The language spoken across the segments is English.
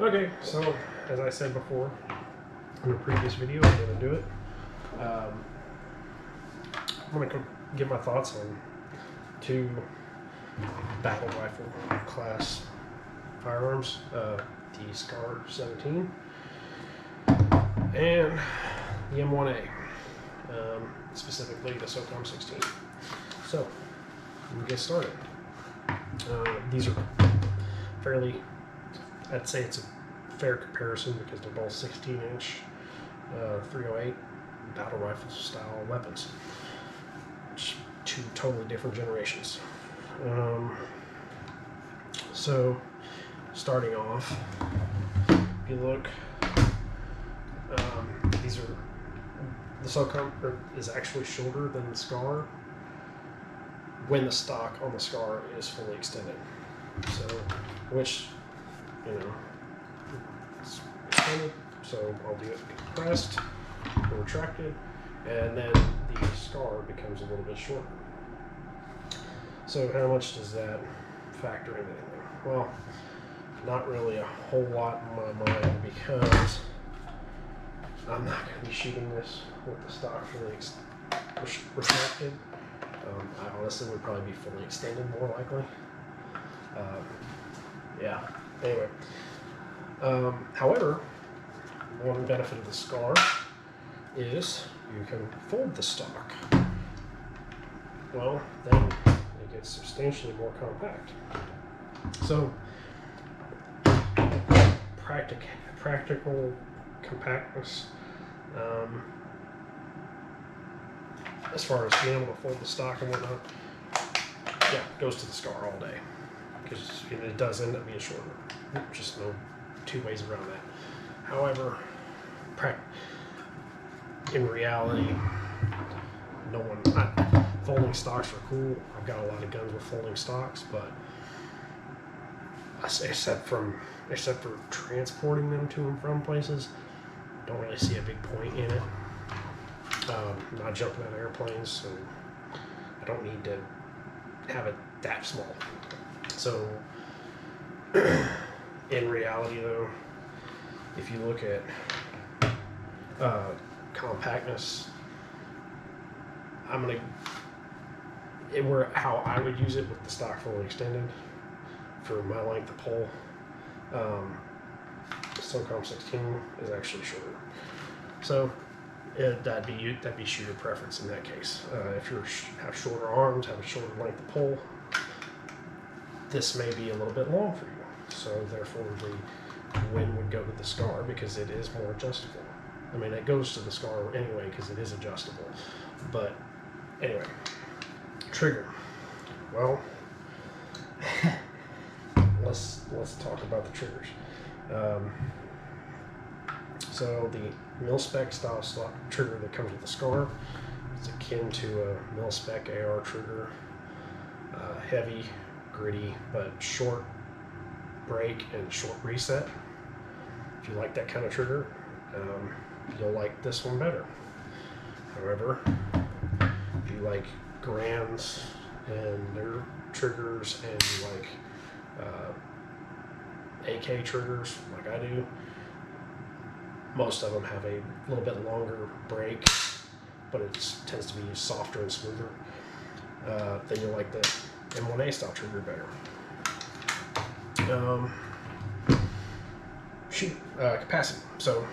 Okay, so as I said before in a previous video, I'm going to do it. I'm going to give my thoughts on two battle rifle class firearms, the SCAR 17 and the M1A, specifically the Socom 16. So, we'll get started. These are fairly, I'd say it's a fair comparison because they're both 16-inch 308 battle rifle style weapons. Two totally different generations. So, starting off, if you look, these are, the Socom is actually shorter than the SCAR when the stock on the SCAR is fully extended. So, which, you know, it's extended, so I'll do it compressed or retracted, and then the SCAR becomes a little bit shorter. So how much does that factor into anything? Well, not really a whole lot in my mind, because I'm not going to be shooting this with the stock fully retracted. I honestly would probably be fully extended, more likely. Yeah, anyway. However, one benefit of the SCAR is you can fold the stock. Well, then it gets substantially more compact. So, practical compactness, as far as being able to fold the stock and whatnot, yeah, goes to the SCAR all day, because it does end up being shorter. Just no two ways around that. However, in reality, folding stocks are cool. I've got a lot of guns with folding stocks, but except for transporting them to and from places, don't really see a big point in it. I'm not jumping out of airplanes, so I don't need to have it that small. So, in reality, though, if you look at compactness, how I would use it with the stock fully extended for my length of pole. Socom 16 is actually shorter, so that'd be shooter preference in that case. If you have shorter arms, have a shorter length of pole, this may be a little bit long for you. So therefore, the win would go to the SCAR because it is more adjustable. I mean, it goes to the SCAR anyway because it is adjustable. But anyway, trigger. Well, let's talk about the triggers. So the mil-spec style slot trigger that comes with the SCAR is akin to a mil-spec AR trigger. Heavy, gritty, but short break and short reset. If you like that kind of trigger, you'll like this one better. However, if you like Grands and their triggers, and you like AK triggers like I do, most of them have a little bit longer break, but it tends to be softer and smoother. Then you'll like the M1A style trigger better. Capacity. So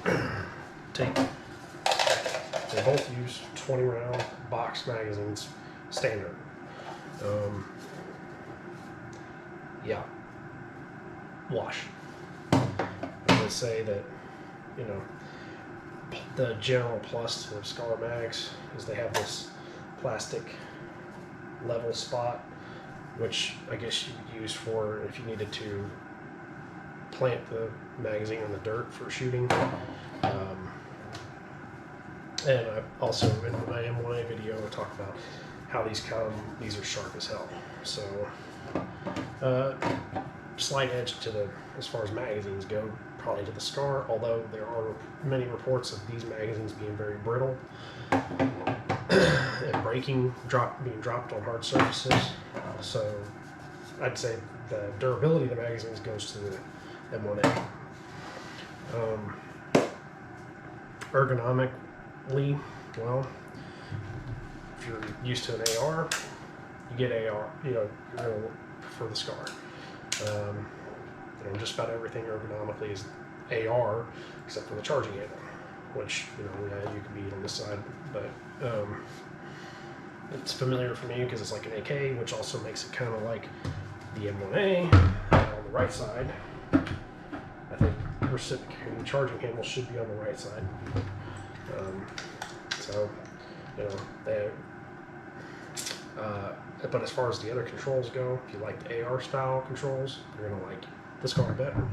they both use 20 round box magazines standard. Yeah, wash. I would say that, you know, the general plus to the SCAR mags is they have this plastic level spot, which I guess you would use for if you needed to plant the magazine in the dirt for shooting. And I also, in my M1A video, I talk about how these are sharp as hell. So, slight edge to as far as magazines go, probably to the SCAR, although there are many reports of these magazines being very brittle and being dropped on hard surfaces. So I'd say the durability of the magazines goes to the M1A. Ergonomically, well, if you're used to an AR, you get AR. You know, you're going to prefer the Scar. You know, just about everything ergonomically is AR, except for the charging handle, which, you know, yeah, you can beat on this side, but it's familiar for me because it's like an AK, which also makes it kind of like the M1A on the right side. I think reciprocating charging handle should be on the right side. So, you know, but as far as the other controls go, if you like the AR style controls, you're gonna like this car better.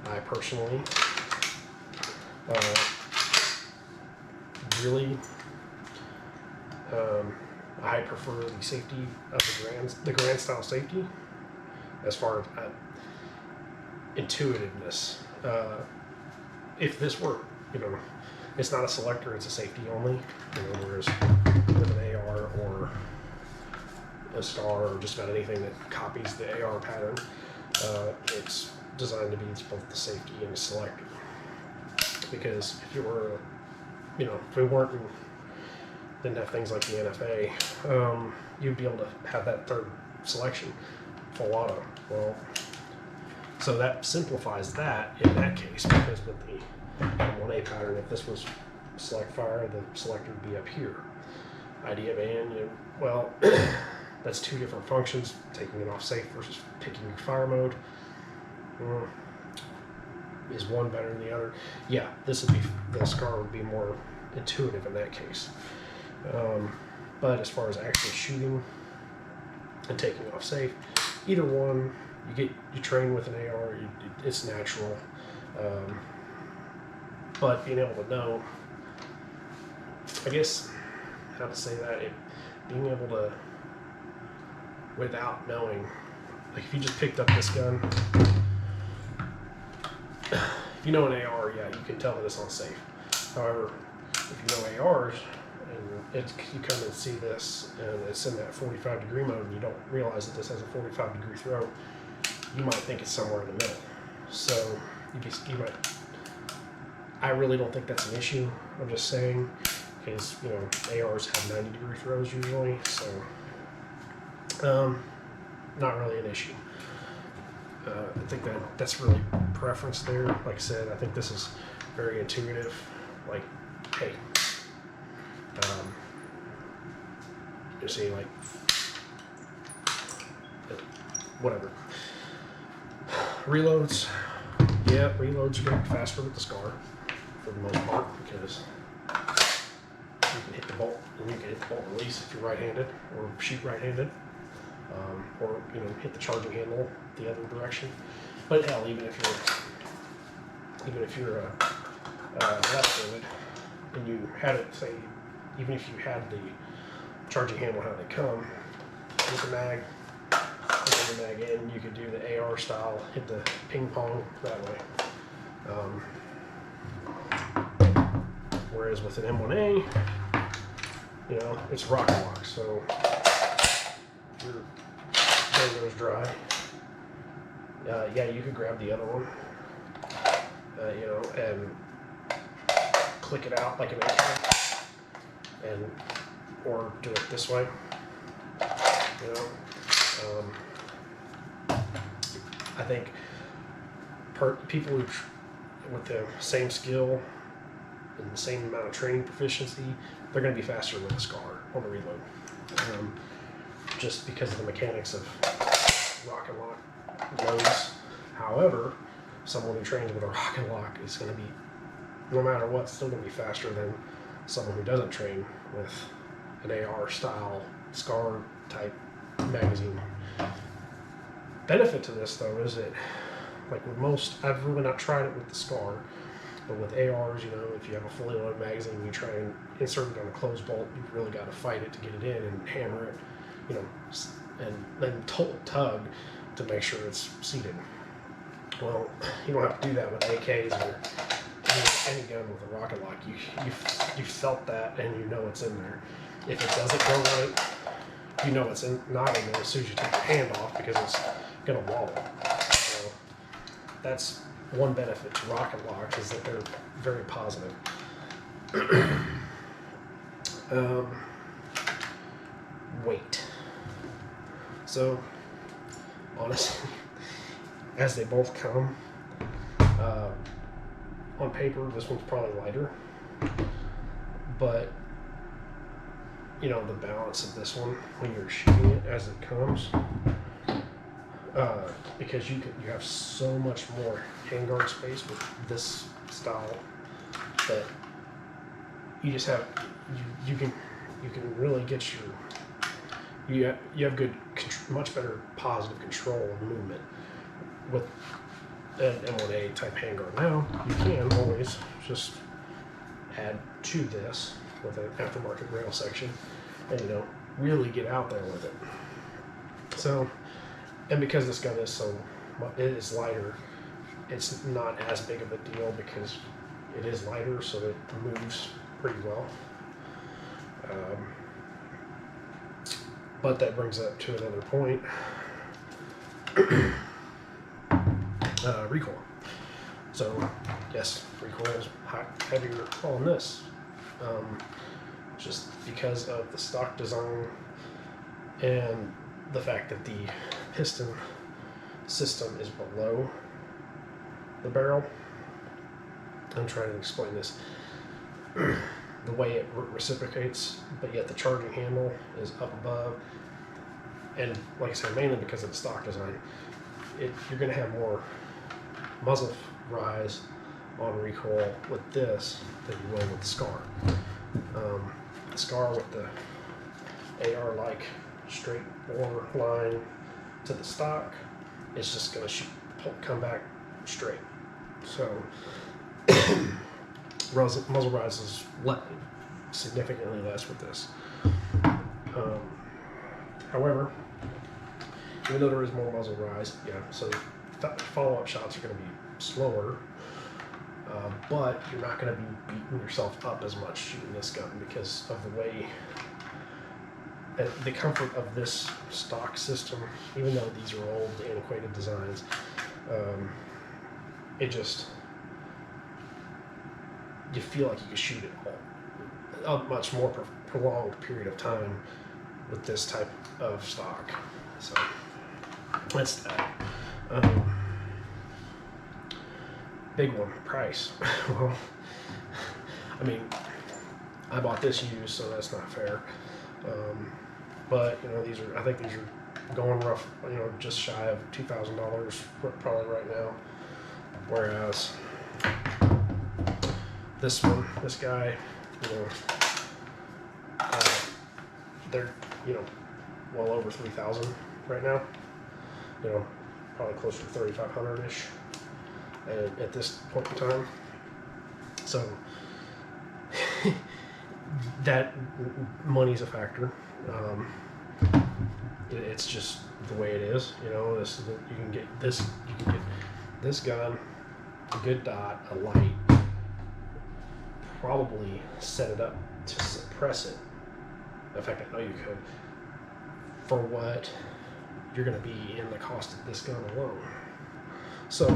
I personally really I prefer the safety of the grand style safety as far as intuitiveness. If this were, you know, it's not a selector, it's a safety only, you know, whereas with an AR or a Star or just about anything that copies the AR pattern, it's designed to be both the safety and the selector. Because if you were, you know, if we didn't have things like the NFA, you'd be able to have that third selection, full auto. Well, so that simplifies that in that case, because with the M1A pattern, if this was select fire, the selector would be up here. Idea ban, you know, well, that's two different functions, taking it off safe versus picking your fire mode. Is one better than the other? Yeah, the Scar would be more intuitive in that case. But as far as actually shooting and taking off safe, either one, you train with an AR, it's natural. But being able to know, I guess, how to say that, being able to, without knowing, like if you just picked up this gun, if you know an AR, yeah, you can tell that it's unsafe. However, if you know ARs, and you come and see this, and it's in that 45-degree mode, and you don't realize that this has a 45-degree throw, you might think it's somewhere in the middle. So you might. I really don't think that's an issue. I'm just saying, because, you know, ARs have 90-degree throws usually, so not really an issue. I think that's really preference there. Like I said, I think this is very intuitive. Like, hey, you see, like, whatever. Reloads, yeah, reloads are going to be faster with the Scar for the most part, because you can hit the bolt, and you can hit the bolt release if you're right-handed or shoot right-handed. Or, you know, hit the charging handle the other direction. But hell, even if you're left-handed and you had it, say, even if you had the charging handle how they come, with the mag, put the mag in, you could do the AR style, hit the ping pong that way. Whereas with an M1A, you know, it's rocket lock, so your thing goes dry. Yeah, you could grab the other one, you know, and click it out like an AK, or do it this way, you know. I think people with the same skill and the same amount of training proficiency, they're going to be faster with a Scar on the reload. Just because of the mechanics of rocket lock loads. However, someone who trains with a rocket lock is going to be, no matter what, still going to be faster than someone who doesn't train with an AR style Scar type magazine. Benefit to this though is that, like with most, I've really not tried it with the Scar, but with ARs, you know, if you have a fully loaded magazine and you try and insert it on a closed bolt, you've really got to fight it to get it in and hammer it, you know, and then tug to make sure it's seated. Well, you don't have to do that with AKs or any gun with a rocket lock. You felt that and you know it's in there. If it doesn't go right, you know it's not in there as soon as you take your hand off because it's going to wobble. So that's one benefit to rocket locks, is that they're very positive. Weight. So honestly, as they both come, on paper this one's probably lighter, but you know, the balance of this one when you're shooting it as it comes, because you have so much more handguard space with this style that you just have you can really get you have good, much better positive control of movement with an M1A type handguard. Now you can always just add to this with an aftermarket rail section, and you know, really get out there with it. So, and because this gun is it is lighter, it's not as big of a deal because it is lighter, so it moves pretty well. But that brings up to another point. Recoil. So yes, recoil is heavier on this, just because of the stock design and the fact that the piston system is below the barrel. I'm trying to explain this. The way it reciprocates, but yet the charging handle is up above, and like I said, mainly because of the stock design, you're going to have more muzzle rise on recoil with this than you will with the Scar. The Scar with the AR-like straight bore line to the stock, it's just going to come back straight. So muzzle rise is significantly less with this. However, even though there is more muzzle rise, yeah, so follow-up shots are going to be slower, but you're not going to be beating yourself up as much shooting this gun because of the way, the comfort of this stock system. Even though these are old, antiquated designs, it just, you feel like you can shoot it a much more prolonged period of time with this type of stock. So that's that. Big one, price. Well, I mean, I bought this used, so that's not fair. But you know, I think these are going rough, you know, just shy of $2,000 probably right now. Whereas this guy, you know, they're, you know, well over 3,000 right now. You know, probably closer to 3,500-ish at this point in time. So that money's a factor. It's just the way it is. You know, you can get this gun, a good dot, a light, probably set it up to suppress it. In fact, I know you could, for what you're going to be in the cost of this gun alone. So,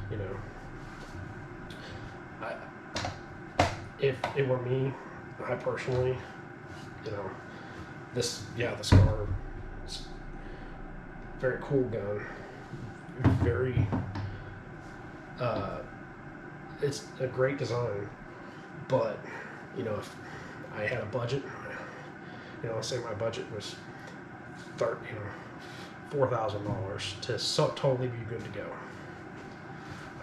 you know, if it were me, I personally, you know, the Scar, it's a very cool gun, very, it's a great design, but, you know, if I had a budget, you know, say my budget was $4,000 to totally be good to go,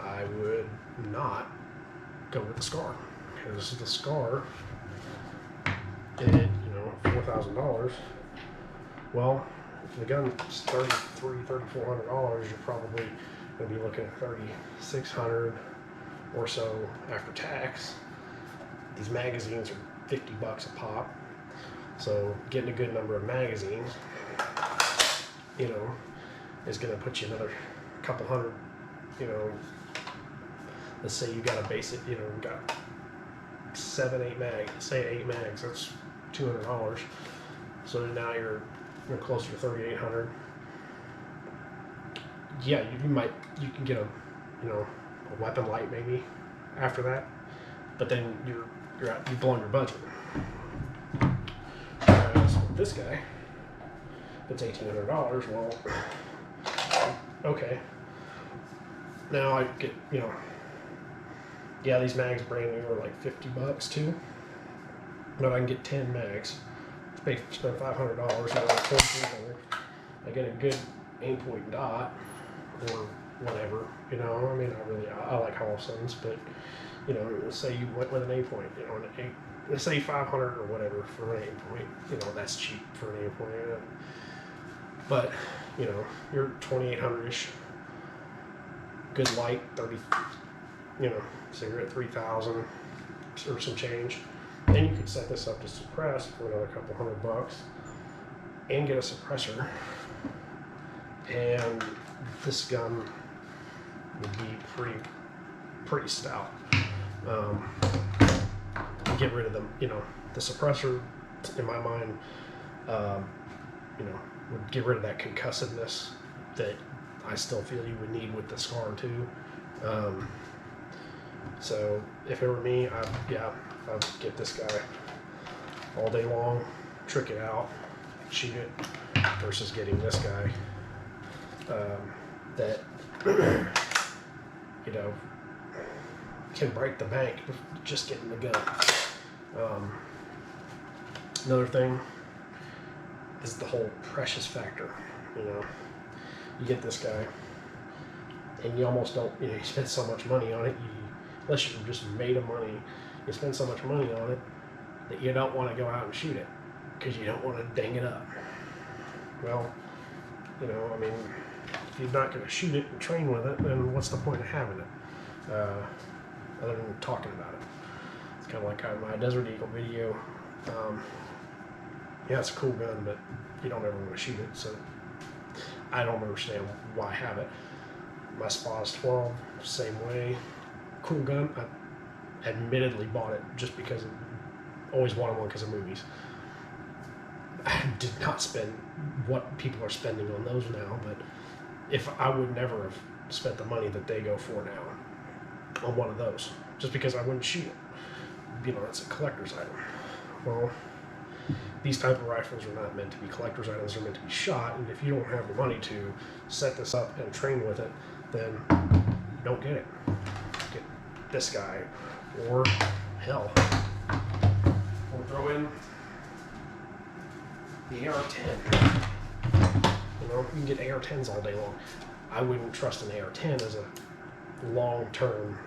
I would not go with the Scar, because the Scar, $4,000. Well, if the gun's $3,400, you're probably going to be looking at $3,600 or so after tax. These magazines are $50 a pop, so getting a good number of magazines, you know, is going to put you another couple hundred. You know, let's say you got a basic, you know, got 7, 8 mags, say 8 mags, that's $200. So now you're closer to 3,800. Yeah, you can get a a weapon light maybe after that, but then you're blowing your budget. Whereas with this guy, if it's $1,800, well, okay. Now I get yeah, these mags brand new are like $50 too, but I can get 10 mags. Spend $500 or $1,400. I get a good aim point dot or whatever. I mean, I like Hollisons, but let's say you went with an aim point. Let's say 500 or whatever for an aim point. That's cheap for an aim point. But you're 2,800ish. Good light, 30. So you're at 3,000 or some change. Then you could set this up to suppress for another couple $100 and get a suppressor. And this gun would be pretty stout. Get rid of the suppressor, in my mind, would get rid of that concussiveness that I still feel you would need with the SCAR too. So if it were me, I'd get this guy all day long, trick it out, shoot it, versus getting this guy that can break the bank just getting the gun. Another thing is the whole precious factor. You get this guy and you almost don't, you spend so much money on it, unless you're just made of money, you spend so much money on it that you don't want to go out and shoot it because you don't want to dang it up. Well, I mean, if you're not going to shoot it and train with it, then what's the point of having it, other than talking about it? It's kind of like my Desert Eagle video. Yeah, it's a cool gun, but you don't ever want to shoot it, so I don't understand why have it. My SPAS 12, same way. Cool gun. I admittedly bought it just because I always wanted one because of movies. I did not spend what people are spending on those now, but if I would never have spent the money that they go for now on one of those, just because I wouldn't shoot it. It's a collector's item. Well, these type of rifles are not meant to be collector's items, they're meant to be shot, and if you don't have the money to set this up and train with it, then don't get it. Get this guy, or hell, or throw in the AR-10. You can get AR-10s all day long. I wouldn't trust an AR-10 as a long-term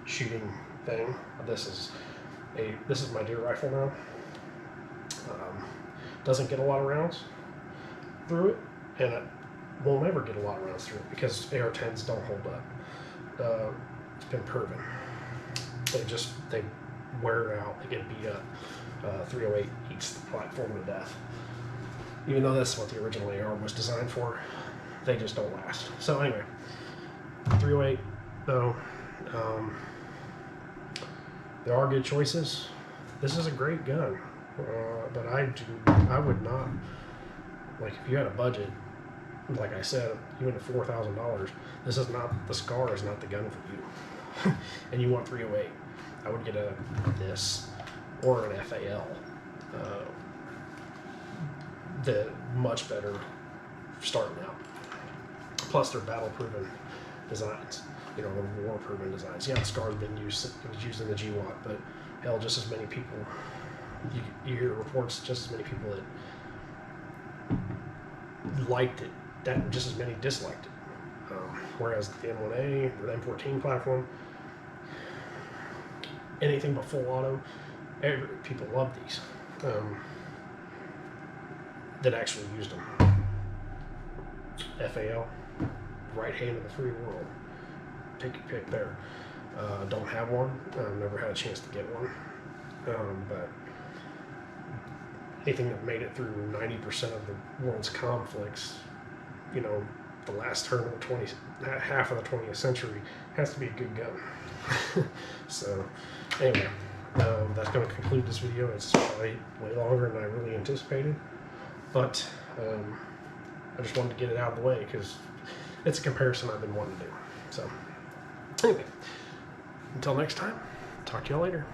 shooting thing. This is my deer rifle now. Doesn't get a lot of rounds through it, and it won't ever get a lot of rounds through it because AR-10s don't hold up. It's been proven. They wear out, they get beat up. 308 eats the platform to death. Even though that's what the original AR was designed for, they just don't last. So anyway, 308 though, there are good choices. This is a great gun, but I would not, like, if you had a budget, like I said, even at $4,000, this is not, the SCAR is not the gun for you. And you want 308, I would get this or an FAL. The much better starting out. Plus they're battle-proven designs. They're war-proven designs. Yeah, the SCAR's been used. It was used in the GWAT, but hell, just as many people. You hear reports, just as many people that liked it, that just as many disliked it. Whereas the M1A or the M14 platform, anything but full auto, people love these. That actually used them. FAL, right hand of the free world. Take your pick there. Don't have one. I've never had a chance to get one. But anything that made it through 90% of the world's conflicts, the last turn of the half of the 20th century, has to be a good gun. So, anyway, that's going to conclude this video. It's probably way longer than I really anticipated, but I just wanted to get it out of the way because it's a comparison I've been wanting to do. So anyway, until next time, talk to y'all later.